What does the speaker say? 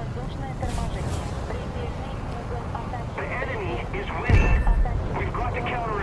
Воздушное торможение. Предельный угол The атаки. enemy is winning. We've got to counter